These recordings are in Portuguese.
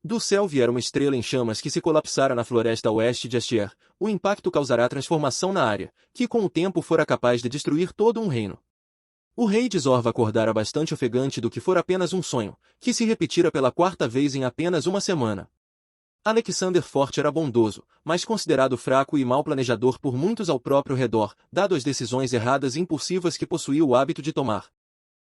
Do céu viera uma estrela em chamas que se colapsara na floresta a oeste de Astier. O impacto causará transformação na área, que com o tempo fora capaz de destruir todo um reino. O rei de Zorva acordara bastante ofegante do que fora apenas um sonho, que se repetira pela quarta vez em apenas uma semana. Alexander Forte era bondoso, mas considerado fraco e mal planejador por muitos ao próprio redor, dado as decisões erradas e impulsivas que possuía o hábito de tomar.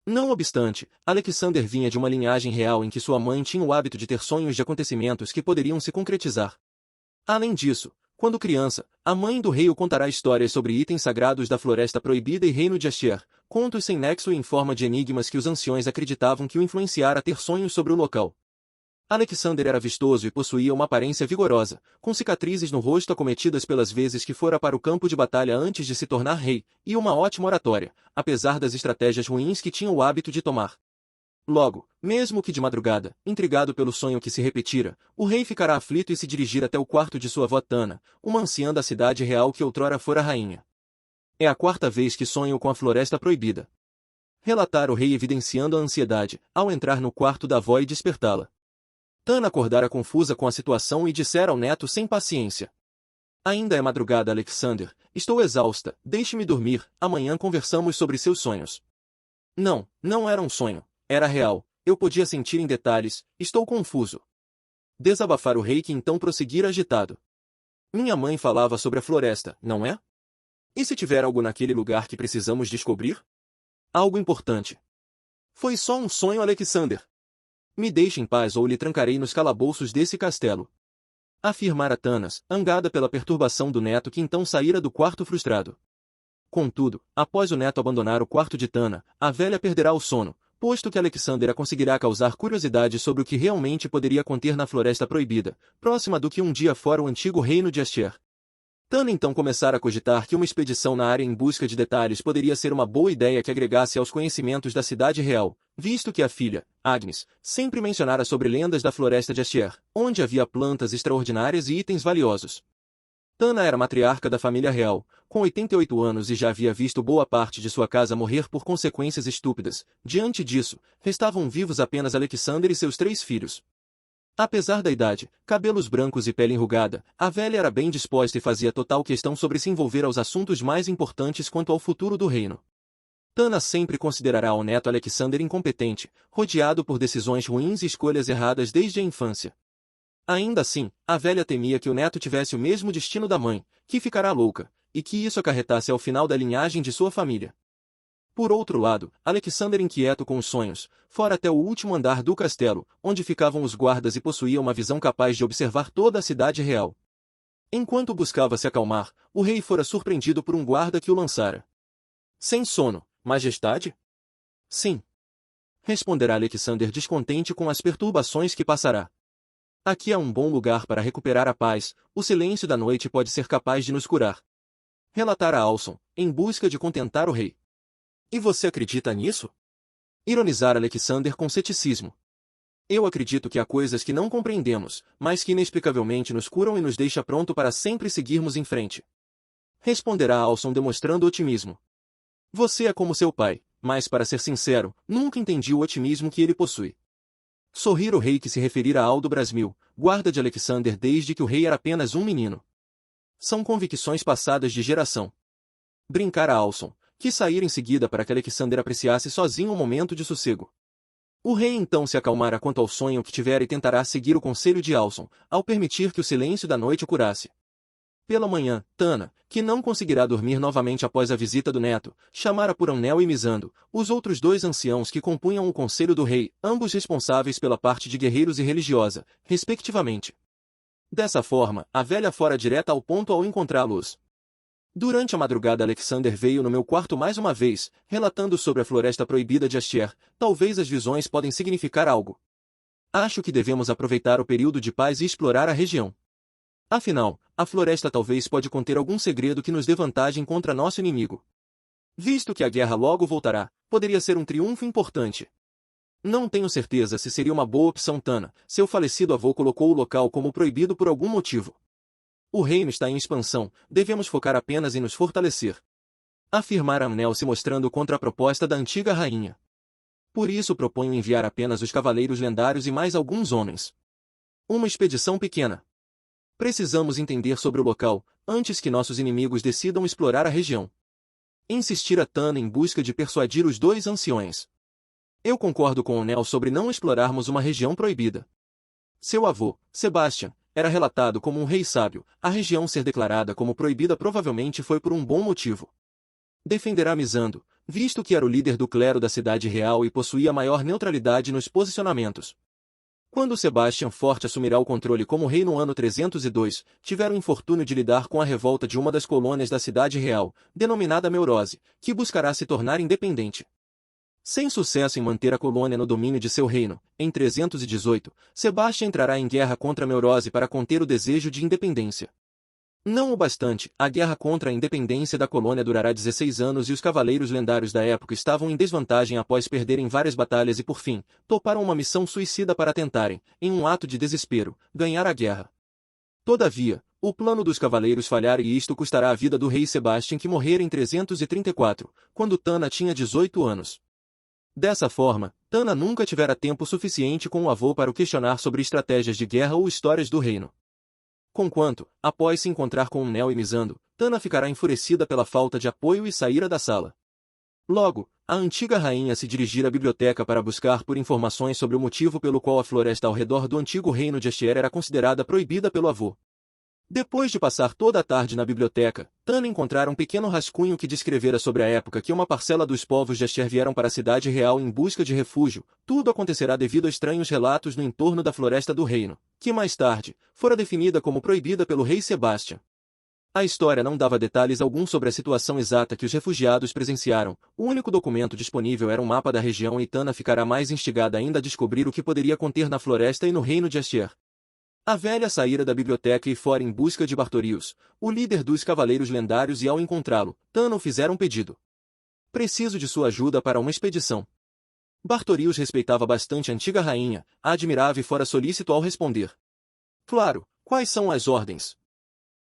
Não obstante, Alexander vinha de uma linhagem real em que sua mãe tinha o hábito de ter sonhos de acontecimentos que poderiam se concretizar. Além disso, quando criança, a mãe do rei o contará histórias sobre itens sagrados da Floresta Proibida e Reino de Astier, contos sem nexo e em forma de enigmas que os anciões acreditavam que o influenciara a ter sonhos sobre o local. Alexander era vistoso e possuía uma aparência vigorosa, com cicatrizes no rosto acometidas pelas vezes que fora para o campo de batalha antes de se tornar rei, e uma ótima oratória, apesar das estratégias ruins que tinha o hábito de tomar. Logo, mesmo que de madrugada, intrigado pelo sonho que se repetira, o rei ficará aflito e se dirigir até o quarto de sua avó Tana, uma anciã da cidade real que outrora fora rainha. É a quarta vez que sonho com a Floresta Proibida. Relatara o rei evidenciando a ansiedade, ao entrar no quarto da avó e despertá-la. Tana acordara confusa com a situação e dissera ao neto sem paciência. Ainda é madrugada, Alexander, estou exausta, deixe-me dormir, amanhã conversamos sobre seus sonhos. Não, não era um sonho, era real, eu podia sentir em detalhes, estou confuso. Desabafar o rei que então prosseguira agitado. Minha mãe falava sobre a floresta, não é? E se tiver algo naquele lugar que precisamos descobrir? Algo importante. Foi só um sonho, Alexander. Me deixe em paz ou lhe trancarei nos calabouços desse castelo. Afirmara Tanas, angada pela perturbação do neto que então saíra do quarto frustrado. Contudo, após o neto abandonar o quarto de Tana, a velha perderá o sono, posto que Alexander a conseguirá causar curiosidade sobre o que realmente poderia conter na Floresta Proibida, próxima do que um dia fora o antigo reino de Astier. Tana então começara a cogitar que uma expedição na área em busca de detalhes poderia ser uma boa ideia que agregasse aos conhecimentos da cidade real, visto que a filha, Agnes, sempre mencionara sobre lendas da floresta de Astier, onde havia plantas extraordinárias e itens valiosos. Tana era matriarca da família real, com 88 anos e já havia visto boa parte de sua casa morrer por consequências estúpidas. Diante disso, restavam vivos apenas Alexander e seus 3 filhos. Apesar da idade, cabelos brancos e pele enrugada, a velha era bem disposta e fazia total questão sobre se envolver aos assuntos mais importantes quanto ao futuro do reino. Tana sempre considerará o neto Alexander incompetente, rodeado por decisões ruins e escolhas erradas desde a infância. Ainda assim, a velha temia que o neto tivesse o mesmo destino da mãe, que ficará louca, e que isso acarretasse ao final da linhagem de sua família. Por outro lado, Alexander, inquieto com os sonhos, fora até o último andar do castelo, onde ficavam os guardas e possuía uma visão capaz de observar toda a cidade real. Enquanto buscava se acalmar, o rei fora surpreendido por um guarda que o lançara. Sem sono, majestade? Sim. Responderá Alexander descontente com as perturbações que passará. Aqui é um bom lugar para recuperar a paz, o silêncio da noite pode ser capaz de nos curar. Relatara Alson, em busca de contentar o rei. E você acredita nisso? Ironizar Alexander com ceticismo. Eu acredito que há coisas que não compreendemos, mas que inexplicavelmente nos curam e nos deixa pronto para sempre seguirmos em frente. Responderá Alson demonstrando otimismo. Você é como seu pai, mas para ser sincero, nunca entendi o otimismo que ele possui. Sorrir o rei que se referira a Aldo Brasmil, guarda de Alexander desde que o rei era apenas um menino. São convicções passadas de geração. Brincara Alson, que saíra em seguida para que Alexander apreciasse sozinho um momento de sossego. O rei então se acalmará quanto ao sonho que tivera e tentará seguir o conselho de Alson, ao permitir que o silêncio da noite o curasse. Pela manhã, Tana, que não conseguirá dormir novamente após a visita do neto, chamara por Amnel e Misando, os outros 2 anciãos que compunham o conselho do rei, ambos responsáveis pela parte de guerreiros e religiosa, respectivamente. Dessa forma, a velha fora direta ao ponto ao encontrá-los. Durante a madrugada Alexander veio no meu quarto mais uma vez, relatando sobre a Floresta Proibida de Astier. Talvez as visões podem significar algo. Acho que devemos aproveitar o período de paz e explorar a região. Afinal, a floresta talvez pode conter algum segredo que nos dê vantagem contra nosso inimigo. Visto que a guerra logo voltará, poderia ser um triunfo importante. Não tenho certeza se seria uma boa opção. Tana, seu falecido avô colocou o local como proibido por algum motivo. O reino está em expansão, devemos focar apenas em nos fortalecer. Afirmara Amnel se mostrando contra a proposta da antiga rainha. Por isso proponho enviar apenas os cavaleiros lendários e mais alguns homens. Uma expedição pequena. Precisamos entender sobre o local, antes que nossos inimigos decidam explorar a região. Insistira Tana em busca de persuadir os dois anciões. Eu concordo com o Nel sobre não explorarmos uma região proibida. Seu avô, Sebastian, era relatado como um rei sábio. A região ser declarada como proibida provavelmente foi por um bom motivo. Defenderá Mizando, visto que era o líder do clero da cidade real e possuía maior neutralidade nos posicionamentos. Quando Sebastian Forte assumirá o controle como rei no ano 302, tiveram o infortúnio de lidar com a revolta de uma das colônias da cidade real, denominada Meurose, que buscará se tornar independente. Sem sucesso em manter a colônia no domínio de seu reino, em 318, Sebastian entrará em guerra contra Meurose para conter o desejo de independência. Não o bastante, a guerra contra a independência da colônia durará 16 anos e os cavaleiros lendários da época estavam em desvantagem após perderem várias batalhas e por fim, toparam uma missão suicida para tentarem, em um ato de desespero, ganhar a guerra. Todavia, o plano dos cavaleiros falhara e isto custará a vida do rei Sebastian que morrera em 334, quando Tana tinha 18 anos. Dessa forma, Tana nunca tivera tempo suficiente com o avô para o questionar sobre estratégias de guerra ou histórias do reino. Conquanto, após se encontrar com Nel e Mizando, Tana ficará enfurecida pela falta de apoio e saíra da sala. Logo, a antiga rainha se dirigira à biblioteca para buscar por informações sobre o motivo pelo qual a floresta ao redor do antigo reino de Astier era considerada proibida pelo avô. Depois de passar toda a tarde na biblioteca, Tana encontrara um pequeno rascunho que descrevera sobre a época que uma parcela dos povos de Astier vieram para a cidade real em busca de refúgio. Tudo acontecerá devido a estranhos relatos no entorno da floresta do reino, que mais tarde, fora definida como proibida pelo rei Sebastian. A história não dava detalhes algum sobre a situação exata que os refugiados presenciaram. O único documento disponível era um mapa da região e Tana ficará mais instigada ainda a descobrir o que poderia conter na floresta e no reino de Astier. A velha saíra da biblioteca e fora em busca de Bartorius, o líder dos cavaleiros lendários, e ao encontrá-lo, Tana fizera um pedido. Preciso de sua ajuda para uma expedição. Bartorius respeitava bastante a antiga rainha, a admirava e fora solícito ao responder. Claro, quais são as ordens?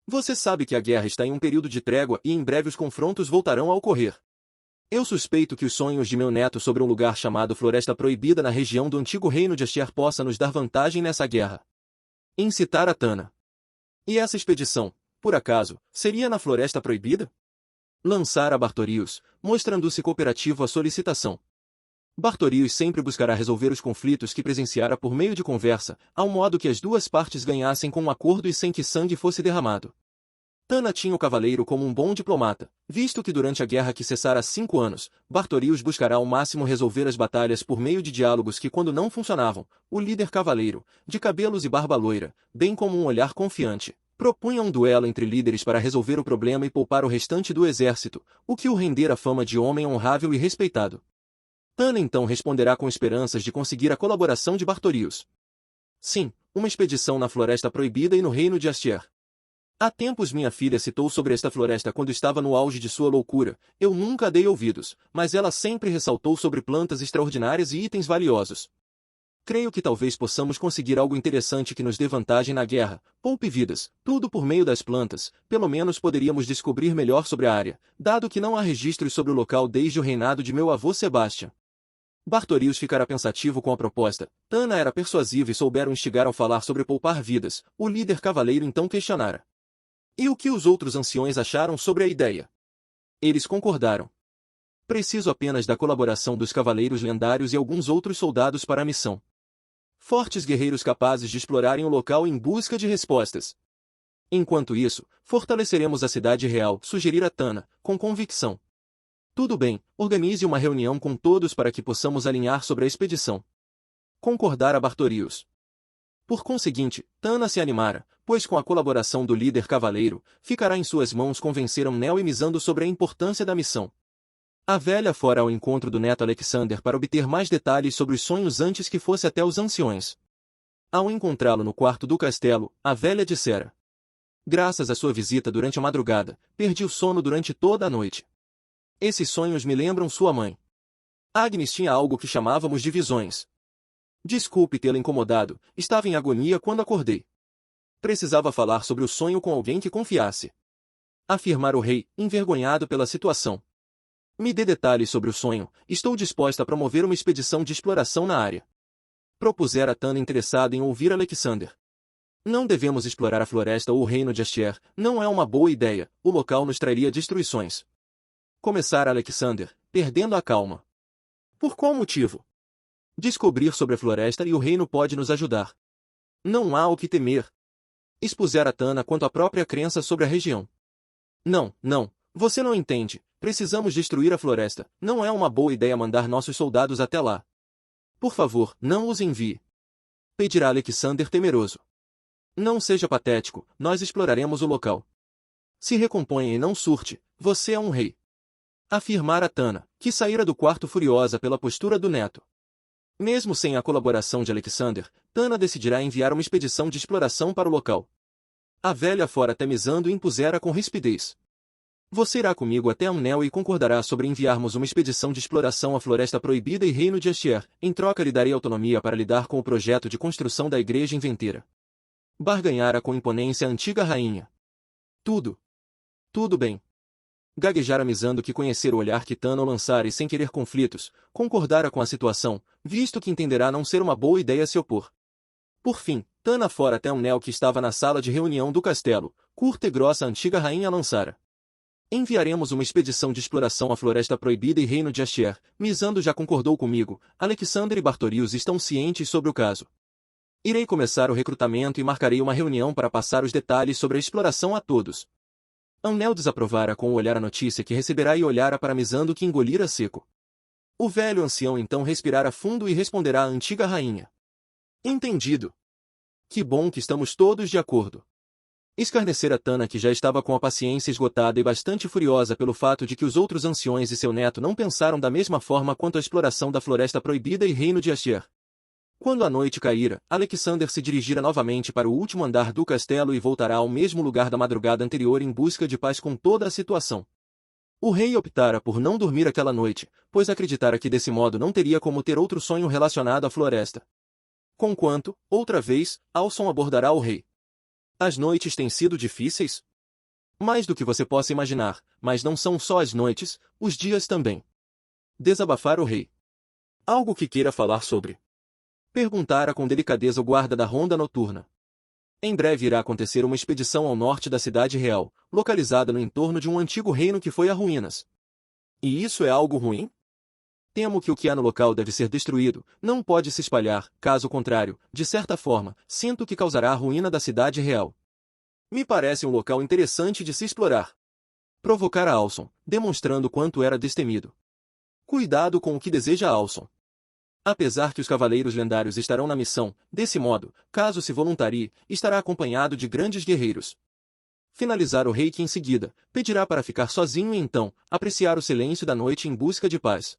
Você sabe que a guerra está em um período de trégua e em breve os confrontos voltarão a ocorrer. Eu suspeito que os sonhos de meu neto sobre um lugar chamado Floresta Proibida na região do antigo reino de Astier possa nos dar vantagem nessa guerra. Incitar a Tana. E essa expedição, por acaso, seria na Floresta Proibida? Lançar a Bartorius, mostrando-se cooperativo à solicitação. Bartorius sempre buscará resolver os conflitos que presenciara por meio de conversa, ao modo que as duas partes ganhassem com um acordo e sem que sangue fosse derramado. Tana tinha o cavaleiro como um bom diplomata, visto que durante a guerra que cessara há 5 anos, Bartorius buscará ao máximo resolver as batalhas por meio de diálogos que quando não funcionavam, o líder cavaleiro, de cabelos e barba loira, bem como um olhar confiante, propunha um duelo entre líderes para resolver o problema e poupar o restante do exército, o que o rendera a fama de homem honrável e respeitado. Tana então responderá com esperanças de conseguir a colaboração de Bartorius. Sim, uma expedição na Floresta Proibida e no reino de Astier. Há tempos minha filha citou sobre esta floresta quando estava no auge de sua loucura. Eu nunca dei ouvidos, mas ela sempre ressaltou sobre plantas extraordinárias e itens valiosos. Creio que talvez possamos conseguir algo interessante que nos dê vantagem na guerra, poupe vidas, tudo por meio das plantas. Pelo menos poderíamos descobrir melhor sobre a área, dado que não há registros sobre o local desde o reinado de meu avô Sebastian. Bartorius ficará pensativo com a proposta. Tana era persuasiva e souberam instigar ao falar sobre poupar vidas. O líder cavaleiro então questionara. E o que os outros anciões acharam sobre a ideia? Eles concordaram. Preciso apenas da colaboração dos cavaleiros lendários e alguns outros soldados para a missão. Fortes guerreiros capazes de explorarem o local em busca de respostas. Enquanto isso, fortaleceremos a cidade real, sugerira Tana, com convicção. Tudo bem, organize uma reunião com todos para que possamos alinhar sobre a expedição. Concordara Bartorius. Por conseguinte, Tana se animara, pois com a colaboração do líder cavaleiro, ficará em suas mãos convencer Nel e Mizando sobre a importância da missão. A velha fora ao encontro do neto Alexander para obter mais detalhes sobre os sonhos antes que fosse até os anciões. Ao encontrá-lo no quarto do castelo, a velha dissera. Graças à sua visita durante a madrugada, perdi o sono durante toda a noite. Esses sonhos me lembram sua mãe. Agnes tinha algo que chamávamos de visões. Desculpe tê-la incomodado, estava em agonia quando acordei. Precisava falar sobre o sonho com alguém que confiasse. Afirmara o rei, envergonhado pela situação. Me dê detalhes sobre o sonho, estou disposta a promover uma expedição de exploração na área. Propusera Tana interessada em ouvir Alexander. Não devemos explorar a floresta ou o reino de Astier, não é uma boa ideia, o local nos traria destruições. Começara Alexander, perdendo a calma. Por qual motivo? Descobrir sobre a floresta e o reino pode nos ajudar. Não há o que temer. Expusera Tana quanto à própria crença sobre a região. Não, não, você não entende. Precisamos destruir a floresta. Não é uma boa ideia mandar nossos soldados até lá. Por favor, não os envie. Pedirá Alexander temeroso. Não seja patético, nós exploraremos o local. Se recomponha e não surte, você é um rei. Afirmara Tana, que saíra do quarto furiosa pela postura do neto. Mesmo sem a colaboração de Alexander, Tana decidirá enviar uma expedição de exploração para o local. A velha fora temizando impusera com rispidez. Você irá comigo até Amnel e concordará sobre enviarmos uma expedição de exploração à Floresta Proibida e Reino de Astier. Em troca lhe darei autonomia para lidar com o projeto de construção da igreja inventeira. Barganhara com imponência a antiga rainha. Tudo bem. Gaguejara Mizando que conhecer o olhar que Tana lançara e sem querer conflitos, concordara com a situação, visto que entenderá não ser uma boa ideia se opor. Por fim, Tana fora até Amnel que estava na sala de reunião do castelo, curta e grossa a antiga rainha lançara. Enviaremos uma expedição de exploração à Floresta Proibida e Reino de Astier. Mizando já concordou comigo, Alexander e Bartorius estão cientes sobre o caso. Irei começar o recrutamento e marcarei uma reunião para passar os detalhes sobre a exploração a todos. Amnel desaprovara com o olhar a notícia que receberá e olhara para Mizando que engolira seco. O velho ancião então respirara fundo e responderá à antiga rainha. Entendido. Que bom que estamos todos de acordo. Escarnecera Tana que já estava com a paciência esgotada e bastante furiosa pelo fato de que os outros anciões e seu neto não pensaram da mesma forma quanto à exploração da Floresta Proibida e Reino de Astier. Quando a noite caíra, Alexander se dirigira novamente para o último andar do castelo e voltará ao mesmo lugar da madrugada anterior em busca de paz com toda a situação. O rei optara por não dormir aquela noite, pois acreditara que desse modo não teria como ter outro sonho relacionado à floresta. Conquanto, outra vez, Alson abordará o rei. As noites têm sido difíceis? Mais do que você possa imaginar, mas não são só as noites, os dias também. Desabafar o rei. Algo que queira falar sobre? Perguntara com delicadeza o guarda da ronda noturna. Em breve irá acontecer uma expedição ao norte da cidade real, localizada no entorno de um antigo reino que foi a ruínas. E isso é algo ruim? Temo que o que há no local deve ser destruído, não pode se espalhar, caso contrário, de certa forma, sinto que causará a ruína da cidade real. Me parece um local interessante de se explorar. Provocara Alson, demonstrando quanto era destemido. Cuidado com o que deseja Alson. Apesar que os cavaleiros lendários estarão na missão, desse modo, caso se voluntarie, estará acompanhado de grandes guerreiros. Finalizar o rei que em seguida, pedirá para ficar sozinho e então, apreciar o silêncio da noite em busca de paz.